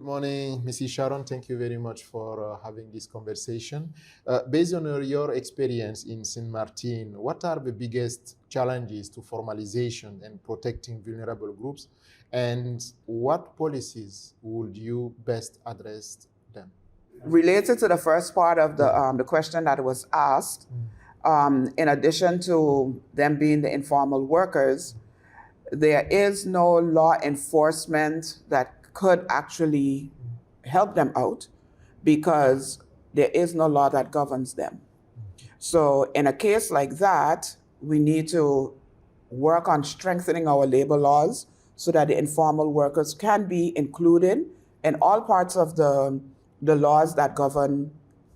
Good morning, Mrs. Sharon. Thank you very much for having this conversation. Based on your experience in Sint Maarten, what are the biggest challenges to formalization and protecting vulnerable groups? And what policies would you best address them? Related to the first part of the question that was asked, in addition to them being the informal workers, there is no law enforcement that could actually help them out because there is no law that governs them. So in a case like that, we need to work on strengthening our labor laws so that the informal workers can be included in all parts of the laws that govern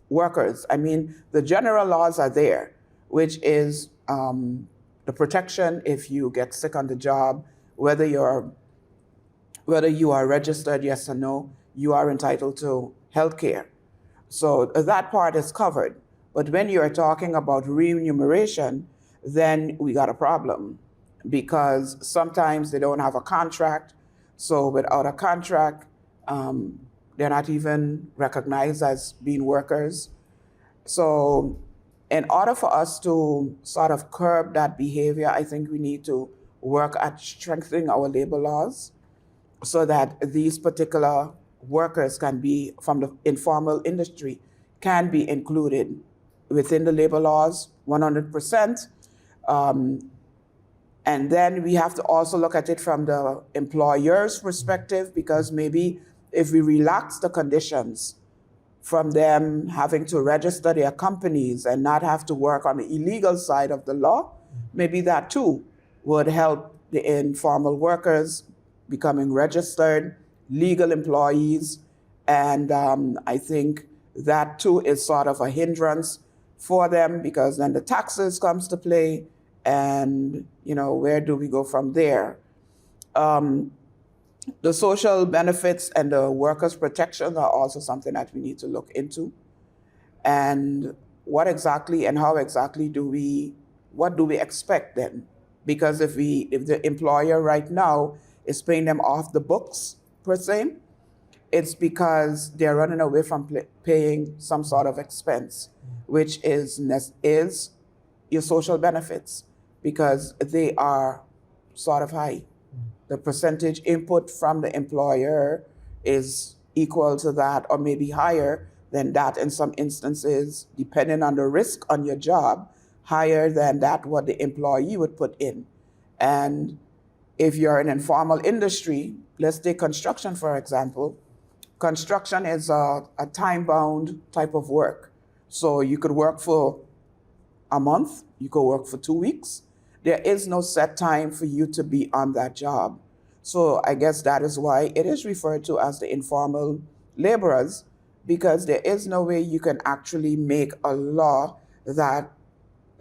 workers. I mean, the general laws are there, which is the protection if you get sick on the job, whether you are registered, yes or no, you are entitled to health care. So that part is covered. But when you're talking about remuneration, then we got a problem because sometimes they don't have a contract. So without a contract, they're not even recognized as being workers. So in order for us to sort of curb that behavior, I think we need to work at strengthening our labor laws so that these particular workers can be, from the informal industry, can be included within the labor laws 100%. And then we have to also look at it from the employer's perspective, because maybe if we relax the conditions from them having to register their companies and not have to work on the illegal side of the law, maybe that too would help the informal workers becoming registered, legal employees. And I think that too is sort of a hindrance for them, because then the taxes comes to play, and where do we go from there? The social benefits and the workers' protection are also something that we need to look into. And what exactly and how exactly what do we expect then? Because if the employer right now is paying them off the books, per se, it's because they're running away from paying some sort of expense, which is your social benefits, because they are sort of high. The percentage input from the employer is equal to that or maybe higher than that in some instances, depending on the risk on your job, higher than that what the employee would put in. And if you're in an informal industry, let's take construction, for example. Construction is a time-bound type of work. So you could work for a month, you could work for 2 weeks. There is no set time for you to be on that job. So I guess that is why it is referred to as the informal laborers, because there is no way you can actually make a law that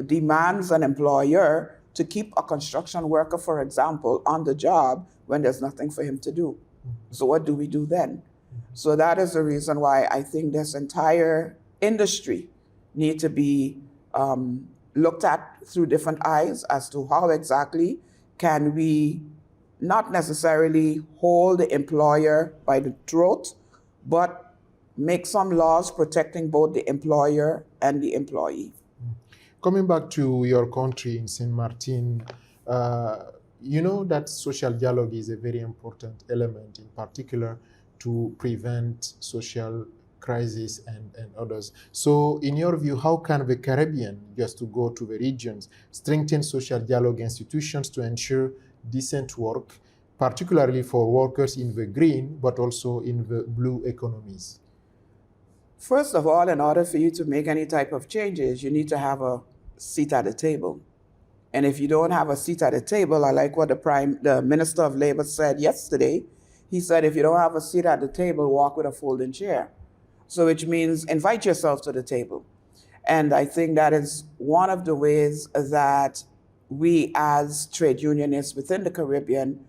demands an employer to keep a construction worker, for example, on the job when there's nothing for him to do. So what do we do then? So that is the reason why I think this entire industry need to be looked at through different eyes as to how exactly can we not necessarily hold the employer by the throat, but make some laws protecting both the employer and the employee. Coming back to your country in Sint Maarten, you know that social dialogue is a very important element, in particular to prevent social crisis and others. So in your view, how can the Caribbean, just to go to the regions, strengthen social dialogue institutions to ensure decent work, particularly for workers in the green, but also in the blue economies? First of all, in order for you to make any type of changes, you need to have a seat at the table. And if you don't have a seat at the table, I like what the Minister of Labor said yesterday. He said, if you don't have a seat at the table, walk with a folding chair. So which means invite yourself to the table. And I think that is one of the ways that we as trade unionists within the Caribbean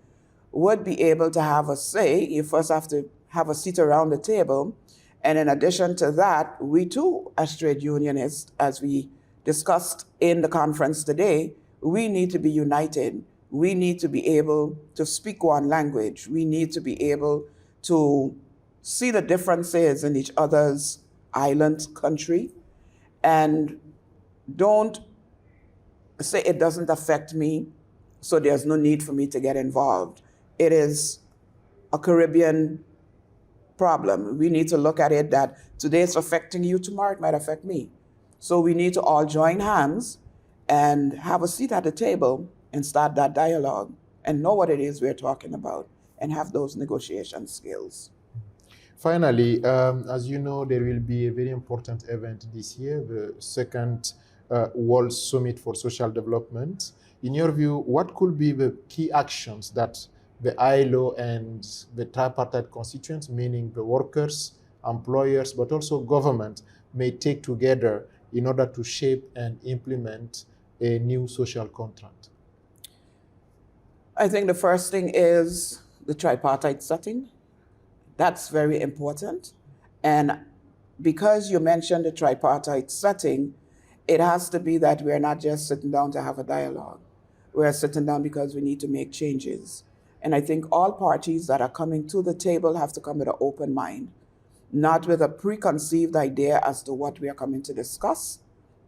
would be able to have a say. You first have to have a seat around the table. And in addition to that, we too, as trade unionists, as we discussed in the conference today, we need to be united. We need to be able to speak one language. We need to be able to see the differences in each other's island country, and don't say it doesn't affect me, so there's no need for me to get involved. It is a Caribbean problem. We need to look at it that today it's affecting you, tomorrow it might affect me. So we need to all join hands and have a seat at the table and start that dialogue and know what it is we're talking about and have those negotiation skills. Finally, as you know, there will be a very important event this year, the second World Summit for Social Development. In your view, what could be the key actions that the ILO and the tripartite constituents, meaning the workers, employers, but also government, may take together in order to shape and implement a new social contract? I think the first thing is the tripartite setting. That's very important. And because you mentioned the tripartite setting, it has to be that we're not just sitting down to have a dialogue. We're sitting down because we need to make changes. And I think all parties that are coming to the table have to come with an open mind, not with a preconceived idea as to what we are coming to discuss,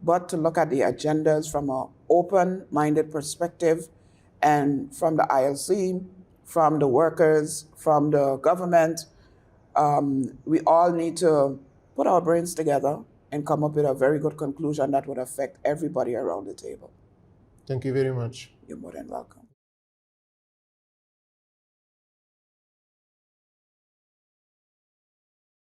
but to look at the agendas from an open-minded perspective, and from the ILC, from the workers, from the government. We all need to put our brains together and come up with a very good conclusion that would affect everybody around the table. Thank you very much. You're more than welcome.